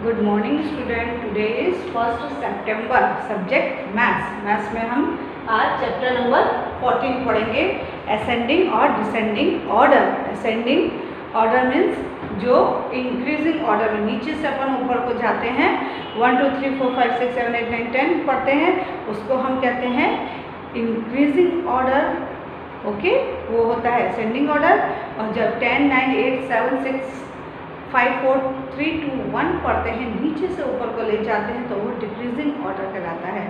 Good morning student. Today is 1 September. Subject maths. Maths में हम आज चैप्टर नंबर 14 पढ़ेंगे, असेंडिंग और descending order. Ascending order means जो इंक्रीजिंग ऑर्डर में नीचे से अपन ऊपर को जाते हैं, 1 2 3 4 5 6 7 8 9 10 पढ़ते हैं, उसको हम कहते हैं इंक्रीजिंग ऑर्डर। ओके, वो होता है असेंडिंग ऑर्डर। और जब 10 9 8 7 6 5 4 3 2 1 पढ़ते हैं, नीचे से ऊपर को ले जाते हैं, तो वो डिक्रीजिंग ऑर्डर कहलाता है।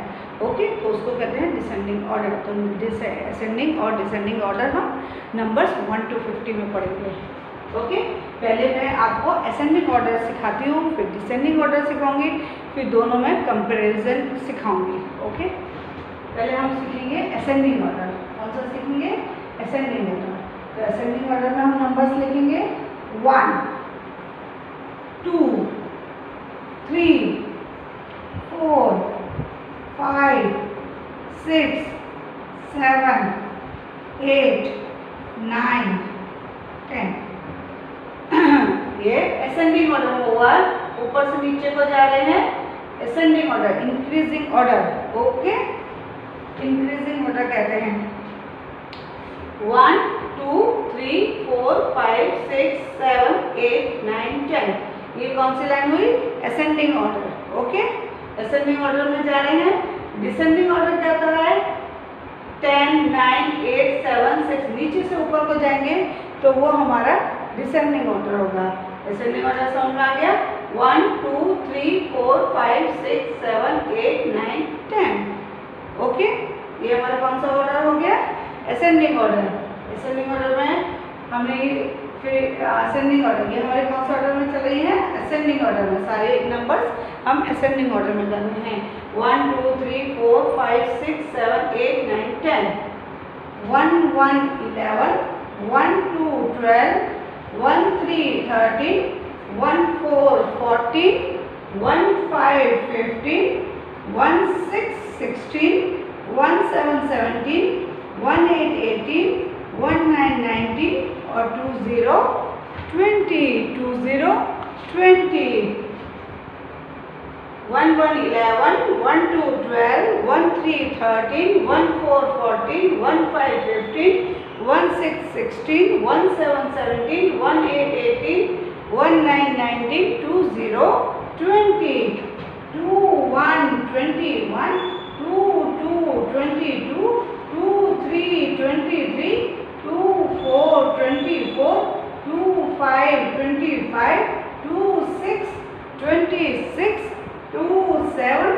ओके, तो उसको कहते हैं डिसेंडिंग ऑर्डर। तो जैसे असेंडिंग और डिसेंडिंग ऑर्डर हम नंबर्स 1 to 50 में पढ़ेंगे। ओके, पहले मैं आपको असेंडिंग ऑर्डर सिखाती हूँ, फिर डिसेंडिंग ऑर्डर सिखाऊंगी, फिर दोनों में कंपैरिजन सिखाऊंगी। ओके, पहले हम सीखेंगे असेंडिंग ऑर्डर। कौन सा सीखेंगे? Ascending order. तो असेंडिंग ऑर्डर में हम नंबर्स लिखेंगे 1 2 3 4 5 6 7 8 9 10। ये असेंडिंग ऑर्डर में हुआ, ऊपर से नीचे को जा रहे हैं। Ascending order, increasing order. Okay, increasing order कहते हैं 1 2 3 4 5 6 7 8 9 10। ये कौन सी लाइन हुई? Ascending order. Okay, ascending order में जा रहे हैं। डिसेंडिंग ऑर्डर क्या होता है? 10 9 8 7 6 नीचे से ऊपर को जाएंगे तो वो हमारा डिसेंडिंग ऑर्डर होगा। डिसेंडिंग ऑर्डर समझ में आ गया? 1 2 3 4 5 6 7 8 9 10। ओके, ये हमारा कौन सा ऑर्डर हो गया? Ascending order. असेंडिंग ऑर्डर में हमने फिर असेंडिंग ऑर्डर, ये हमारे कौन सा ऑर्डर में चल रही है? असेंडिंग ऑर्डर में। सारे नंबर्स हम असेंडिंग ऑर्डर में कर रहे हैं। 1 2 3 4 5 6 7 8 9 10। 1 1 11, 1 2 12, 1 3 13, 1 4 14, 1 5 15, 1 6 16, 1 7 17, 1 8 18, 1 9 19 और 2 0 20, 2 0 20, 1 1 11, 1 2 12, 1 3 13, 1 4 14, 1 5 15, 1 6 16, 1 7 17, 1 8 18, 1 9 19, 2 0 20, 2 1 21, 2 2 22, 2 3 23, 2 4 24, 2 5 25, 2 6 26, 2 7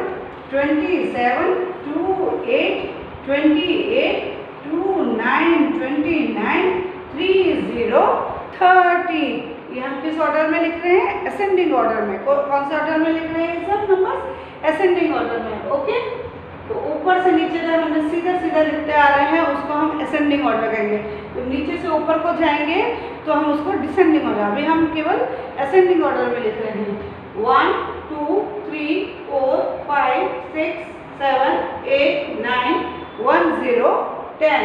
27, 2 8 28, 2 9 29, 3 0 30। ये हम किस ऑर्डर में लिख रहे हैं? असेंडिंग ऑर्डर में। कौन से ऑर्डर में लिख रहे हैं? सब नंबर्स असेंडिंग ऑर्डर में। ओके, तो ऊपर से नीचे जब हम सीधा सीधा लिखते आ रहे हैं, उसको हम असेंडिंग ऑर्डर कहेंगे। तो नीचे से ऊपर को जाएंगे तो हम उसको डिसेंडिंग ऑर्डर। अभी हम केवल असेंडिंग ऑर्डर में लिख रहे हैं। 1 2 3 4 5 6 7 8 9 1 0 10,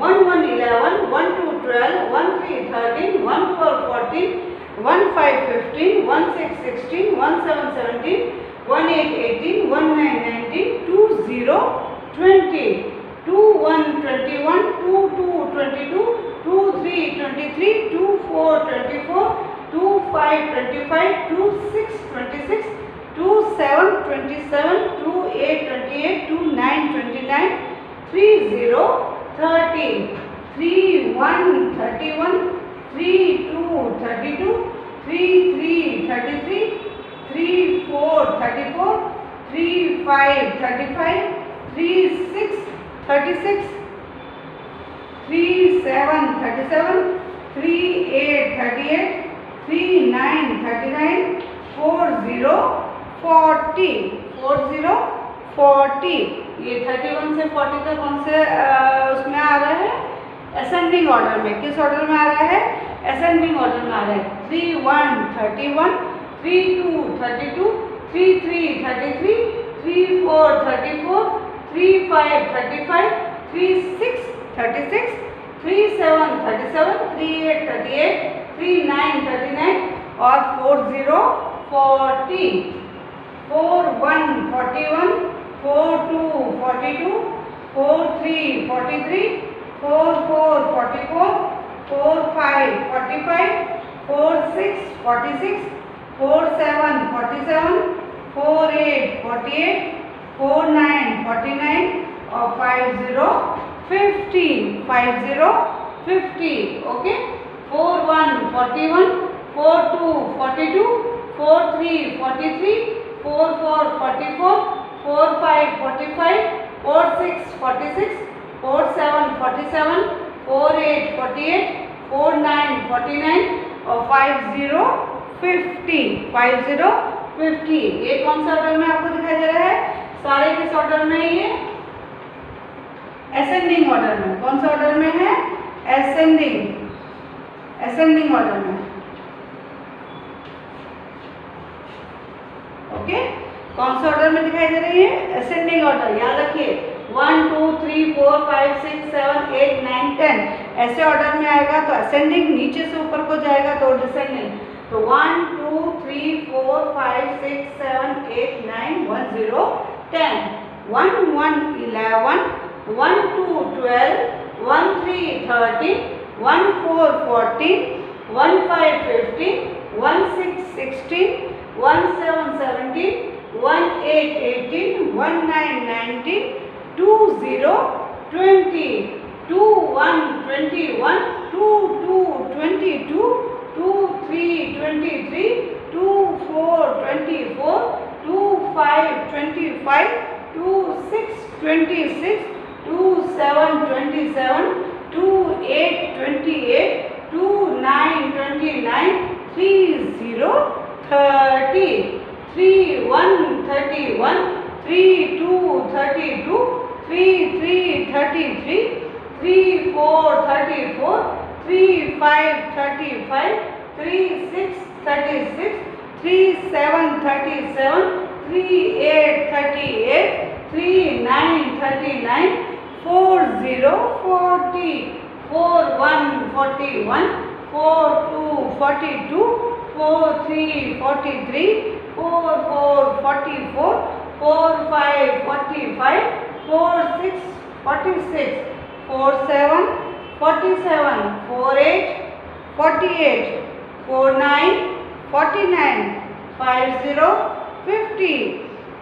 1 1 11, 1 2 12, 1 3 13, 1 4 14, 1 5 15, 1 6 16, 1 7 17, 1 8 18, 1 9 19, 2 0 20, 2 1 21, 2 2 22, 2 3 23, 2 4 24, 2 5 25, 2 6 26, 2 7 27, 2 8 28, 2 9 29, 3 0 30, 3 1 31, 3 2 32, 3 3 33, 3 4 34, 3 5 35, 3 6 36, 3 7 37, 3 8 38, 3 9 39, 4 0 40, 4 0 40। ये 31 से 40 तक कौन से उसमें आ रहा है? असेंडिंग ऑर्डर में। किस ऑर्डर में आ रहा है? असेंडिंग ऑर्डर में आ रहा है। 3 1 31, 3 2 32, 3 3 33, 3 4 34, 3 5 35, 3 6 36, 3 7 37, 3 8 38, 3 9 39 और 4 0 40, 4 1 41, 4 2 42, 4 3 43, 4 4 44, 4 5 45, 4 6 46, 4 7 47, 4 8 48, 4 9 49 और 50 50, 50 50. Okay, 4 1 41, 4 2 42, 4 3 43, 4 4 44, 4 5 45, 4 6 46, 4 7 47, 4 8 48, 4 9 49 और 50 50, 50 50. ये कौन सा ऑर्डर में आपको दिखाई दे रहा है? सारे किस ऑर्डर में? ये असेंडिंग ऑर्डर में. कौन सा ऑर्डर में है? असेंडिंग ऑर्डर में. ओके, कौन सा ऑर्डर में दिखाई दे रही है? Ascending order. याद रखिए 1 2 3 4 5 6 7 8 9 10 ऐसे ऑर्डर में आएगा तो असेंडिंग, नीचे से ऊपर को जाएगा तो डिसेंडिंग. तो 1 2 3 4 5 6 7 8 9 1 0 10, 1 1 11, 1 2 12, 1 3 13, 1 4 14, 1 5 15, 1 6 16, 1 7 17, 1 8 18, 1 9 19, 2 0 20, 2 1 21, 2 2 22, 2 3 23, 2 4 24, 2 5 25, 2 6 26, 2 7 27, 2 8 28, 2 9 29, 3 0 30, 3 1 31, 3 2 32, 3 3 33, 3 4 34, 3 5 35, 3 6 36, 3 7 37, 3 8 38, 3 9 39, 4 0 40, 4 1 41, 4 2 42, 4 3 43, 4 4 44, 4 5 45, 4 6 46, 4 7 47, 4 8 48, 4 9 49, 50 50,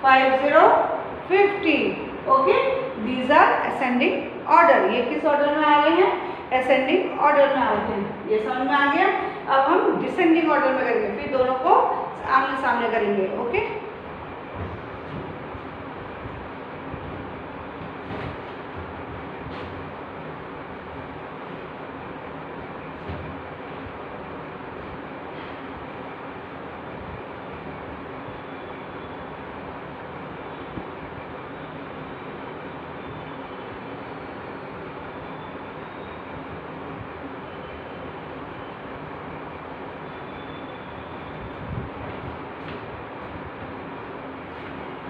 50 50. Okay, these are ascending order. ये किस ऑर्डर में आ गए हैं? असेंडिंग ऑर्डर में आ गए हैं. ये समझ में आ गया. अब हम डिसेंडिंग ऑर्डर में करेंगे, फिर दोनों को आमने सामने करेंगे. ओके,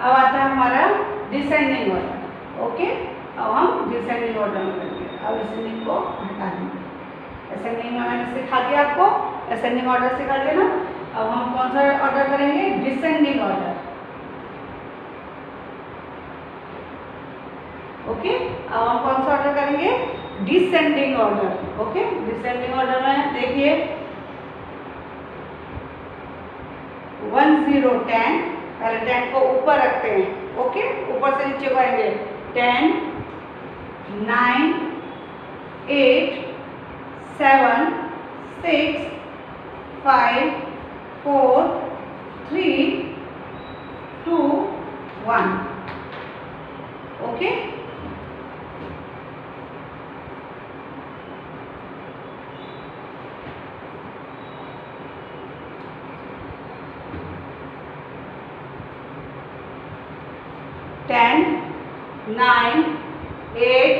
अब आता है हमारा डिसेंडिंग ऑर्डर. ओके, अब हम डिसेंडिंग ऑर्डर में करेंगे. अब असेंडिंग को हटा देंगे. असेंडिंग में मैंने सिखा दिया आपको, असेंडिंग ऑर्डर सिखा दिया ना. अब हम कौन सा ऑर्डर करेंगे? Descending order. ओके, अब हम कौन सा ऑर्डर करेंगे? Descending order. Okay, descending order में देखिए 1 0 10. पहले 10 को ऊपर रखते हैं. ओके, ऊपर से नीचे को आएंगे. 10 9 8 7 6 5 4 3 2 1. Okay, ten 9 8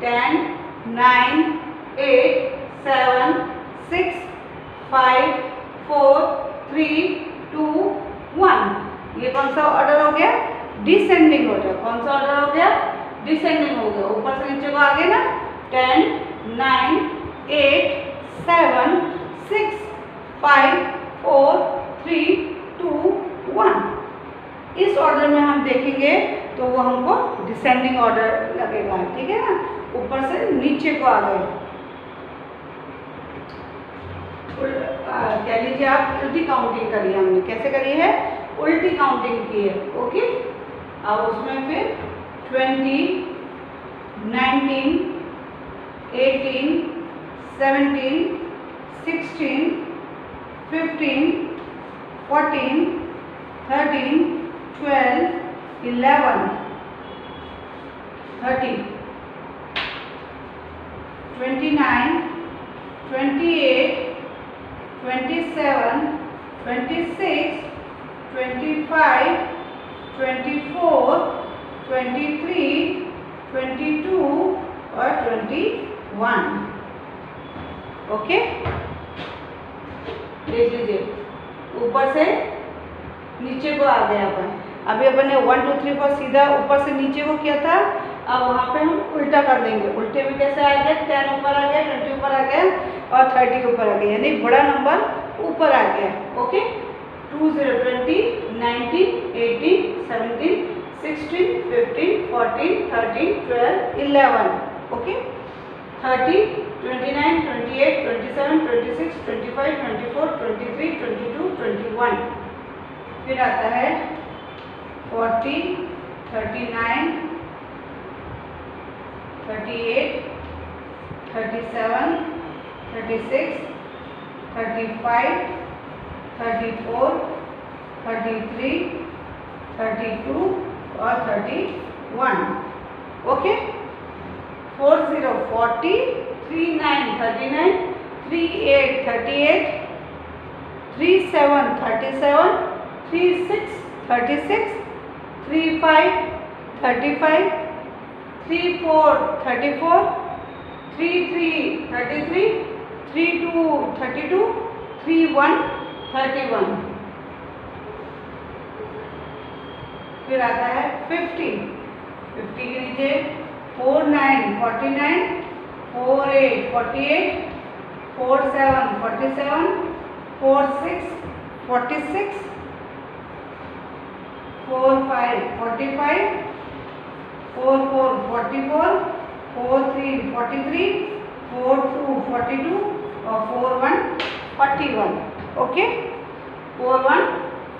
10 9 8 7 6 5 4 3 2 1. ये कौन सा ऑर्डर हो गया? Descending order. कौन सा ऑर्डर हो गया? डिसेंडिंग हो गया. ऊपर से नीचे को आ गए ना. 10 9 8 7 6 5 4 3 2 1। इस ऑर्डर में हम देखेंगे तो वो हमको डिसेंडिंग ऑर्डर लगेगा, ठीक है ना, ऊपर से नीचे को आ गए। कह लीजिए आप उल्टी काउंटिंग करी है हमने, कैसे करी है, उल्टी काउंटिंग की है। ओके, अब उसमें फिर 20 19 18 17 16 15 14 13 12 11 13 29 28 27 26 25 24 23 22 और 21। ओके, देख लीजिए ऊपर से नीचे को आ गया अपन। अभी अपन ने 1 2 3 4 सीधा ऊपर से नीचे को किया था, अब वहाँ पे हम उल्टा कर देंगे। उल्टे में कैसे आ गया, 10 ऊपर आ गया, 20 ऊपर आ गया और 30 ऊपर आ गया, यानी बड़ा नंबर ऊपर आ गया। ओके, 2 0 20 19 18 17 16 15 14 13 12 11। ओके, 30 29 28 27 26 25 24 23 22 21। फिर आता है 40 39 38 37 36 35 34 33 32 और 31। ओके, 40 40 39 39 38 38 37 37 36 36 35 35 34 34 33 33 32 32 31 31। फिर आता है 50 50 के नीचे 49 49 48 48 47 47 46 46 45 45 44 44 43 43 42 42 और 41 41। ओके, 41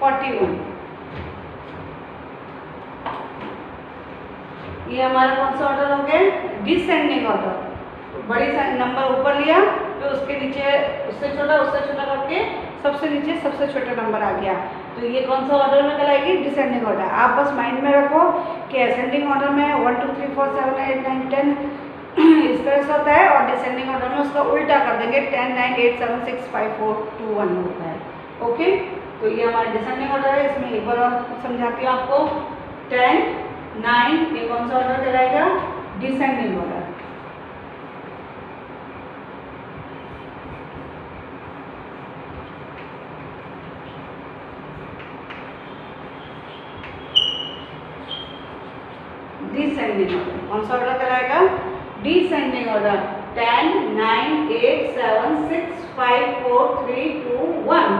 41। ये हमारा कौन सा ऑर्डर हो गया, डिसेंडिंग ऑर्डर। बड़ी नंबर ऊपर लिया, तो उसके नीचे उससे छोटा करके सबसे नीचे सबसे छोटा नंबर आ गया, तो ये कौन सा ऑर्डर में कहलाएगी, डिसेंडिंग ऑर्डर। आप बस माइंड में रखो कि असेंडिंग ऑर्डर में 1 2 3 4 7 8 9 10 इस तरह से होता है, और डिसेंडिंग ऑर्डर में उसका उल्टा कर देंगे, 10 9 8 7 6 5 4 2 1 होता है। ओके, तो ये हमारा डिसेंडिंग ऑर्डर है। इसमें एक बार और समझाती हूँ आपको। 10 9 ये कौन सा ऑर्डर कहलाएगा, डिसेंडिंग ऑर्डर। डिसेंडिंग ऑर्डर कौन सा ऑर्डर कहलाएगा, डिसेंडिंग ऑर्डर। 10 9 8 7 6 5 4 3 2 1।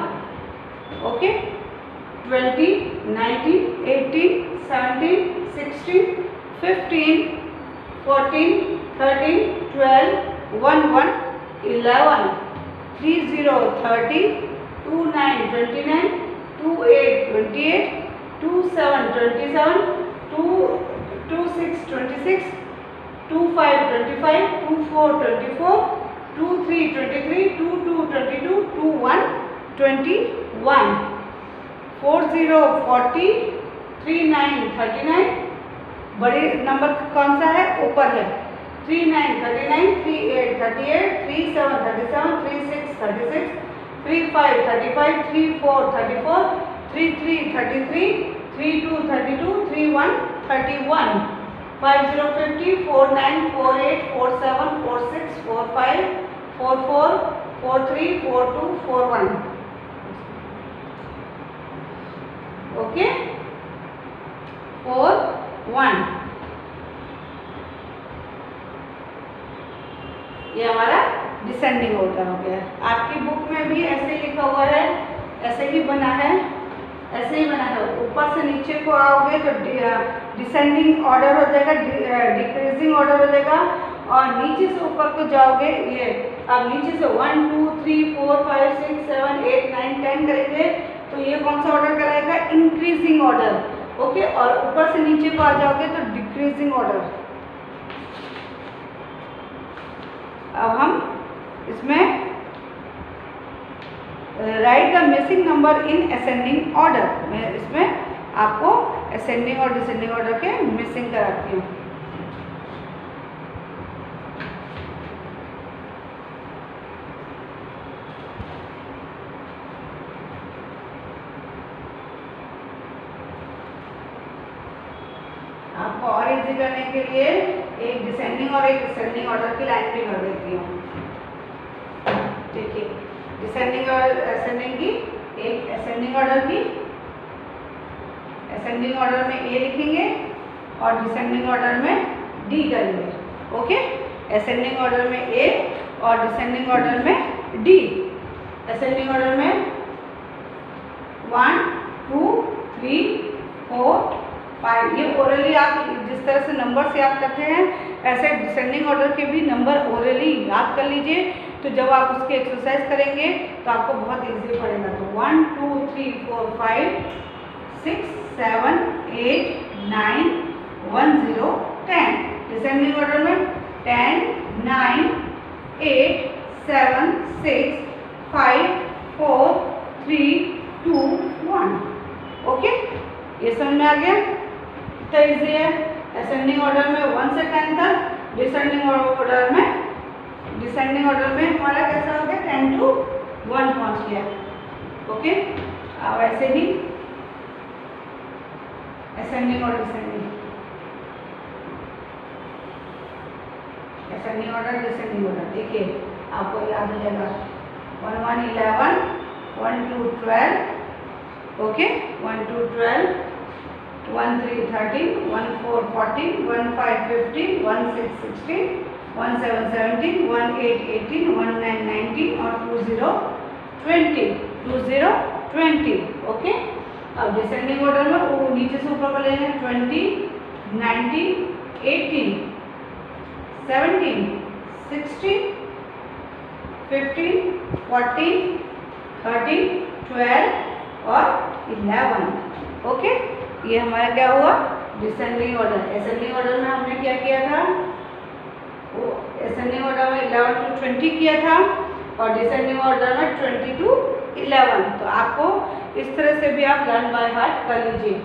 ओके, 20 19 18 17 16 15 14 13 12 1 1 11 30 30 29 29 28 28 27 27 26 26 25 25 24 24 23 23 22 22 21 21। 40 40 39 39 बड़ी नंबर कौन सा है, ऊपर है। 39 39 38 38 37 37 36 36 35 35 34 34 33 33 32 32 31 31। 50 50 49 48 47 46 45 44 43 42 41। ओके, 4 1। ये हमारा डिसेंडिंग डिसेंडिंग ऑर्डर हो गया। आपकी बुक में भी ऐसे लिखा हुआ है, ऐसे ही बना है, ऐसे ही बना है। ऊपर से नीचे को आओगे तो डिसेंडिंग ऑर्डर हो जाएगा, डिक्रीजिंग ऑर्डर हो जाएगा, और नीचे से ऊपर को जाओगे, ये अब नीचे से 1 2 3 4 5 6 7 8 9 10 करेंगे तो ये कौन सा ऑर्डर कराएगा? Increasing order. ओके, और ऊपर से नीचे को आ जाओगे तो डिक्रीजिंग ऑर्डर। अब हम इसमें right the missing number in ascending order, मैं इसमें आपको असेंडिंग और डिसेंडिंग ऑर्डर के मिसिंग कराती हूँ। आपको और इजी करने के लिए एक डिसेंडिंग और एक असेंडिंग ऑर्डर की लाइन भी कर देती हूँ। ठीक है, डिसेंडिंग और असेंडिंग की, एक असेंडिंग ऑर्डर की, असेंडिंग ऑर्डर में ए लिखेंगे और डिसेंडिंग ऑर्डर में डी करेंगे। ओके, असेंडिंग ऑर्डर में ए और डिसेंडिंग ऑर्डर में डी। असेंडिंग ऑर्डर में 1 2 3 4 5, ये ओरली आप जिस तरह से नंबर से याद करते हैं ऐसे डिसेंडिंग ऑर्डर के भी नंबर ओरली याद कर लीजिए। तो जब आप उसकी एक्सरसाइज करेंगे तो आपको बहुत इजी पड़ेगा। तो 1 2 3 4 5 6 7 8 9 1 0 10। डिसेंडिंग ऑर्डर में 10 9 8 7 6 5 4 3 2 1। ओके, ये समझ में आ गया? तो इजी है। असेंडिंग ऑर्डर में 1 से 10 तक, डिसेंडिंग ऑर्डर में हमारा कैसा हो गया? 10 to 1 पहुंच गया। ओके, अब ऐसे ही असेंडिंग और descending, ascending order descending order, देखिए आपको याद हो जाएगा। 1 1 11 1 2 12, ओके, 1 2 12, 1 3 13, 1 4 14, 1 5 15, 1 6 16, 1 7 17, 1 8 18, 1 9 19 और 2 0 20, 2 0 20। ओके, अब डिसेंडिंग ऑर्डर में वो नीचे से ऊपर को लेंगे 20 19 18 17 16 15 14 13 12 और 11। ओके, ये हमारा क्या हुआ? Descending order. असेंडिंग ऑर्डर में हमने क्या किया था? वो असेंडिंग ऑर्डर में 11 to 20 किया था और डिसेंडिंग ऑर्डर में 20 to 11। तो आपको इस तरह से भी आप लर्न बाय हार्ट कर लीजिए।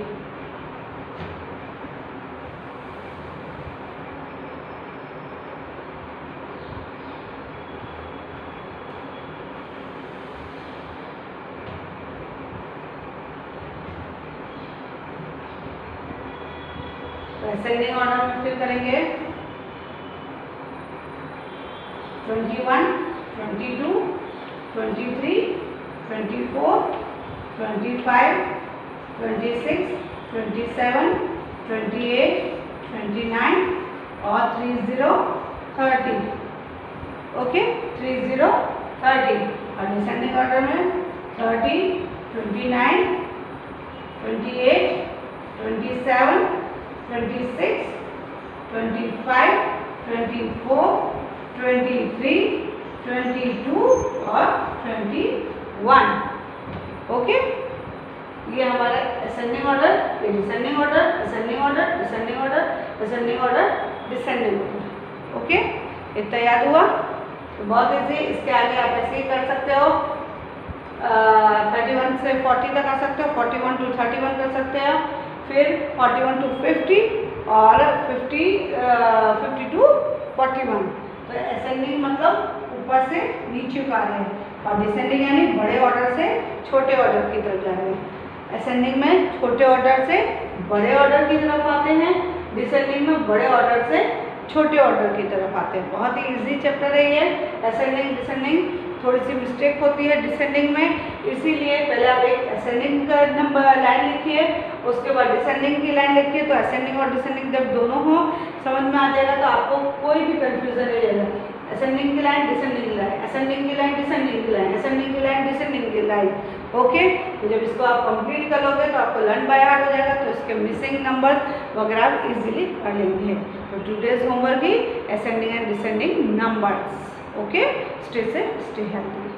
असेंडिंग ऑर्डर में फिर करेंगे 21 22 23 24 25 26 27 28 29 और 30 30। ओके, 30 30। और डिसेंडिंग ऑर्डर में 30 29 28 27 26 25 24 23 22 और 21। ओके, ये हमारा असेंडिंग ऑर्डर, ये descending order, ascending order, descending order, ascending order, descending order. Okay, इतना याद हुआ? तो बहुत इजी। इसके आगे आप ऐसे ही कर सकते हो, 31 से 40 तक कर सकते हो, 41 to 31 कर सकते हो, फिर 41 to 50 और 50 to 41। तो असेंडिंग मतलब ऊपर से नीचे को आ रहे हैं और डिसेंडिंग यानी बड़े ऑर्डर से छोटे ऑर्डर की तरफ जा रहे हैं। असेंडिंग में छोटे ऑर्डर से बड़े ऑर्डर की तरफ आते हैं, डिसेंडिंग में बड़े ऑर्डर से छोटे ऑर्डर की तरफ आते हैं। बहुत ही इजी चैप्टर है ये असेंडिंग डिसेंडिंग। थोड़ी सी मिस्टेक होती है डिसेंडिंग में, इसीलिए पहले आप एक असेंडिंग का नंबर लाइन लिखिए, उसके बाद डिसेंडिंग की लाइन लिखिए। तो असेंडिंग और डिसेंडिंग जब दोनों हो समझ में आ जाएगा तो आपको कोई भी कन्फ्यूजन नहीं रहेगा। असेंडिंग की लाइन, डिसेंडिंग की लाइन, असेंडिंग की लाइन, डिसेंडिंग की लाइन, असेंडिंग की लाइन, डिसेंडिंग की लाइन। ओके, तो जब इसको आप कंप्लीट कर लोगे तो आपको लर्न बाय हार्ट हो जाएगा, तो इसके मिसिंग नंबर्स वगैरह आप इजीली कर लेंगे। तो today's homework he ascending and descending numbers. Okay, stay safe, stay healthy.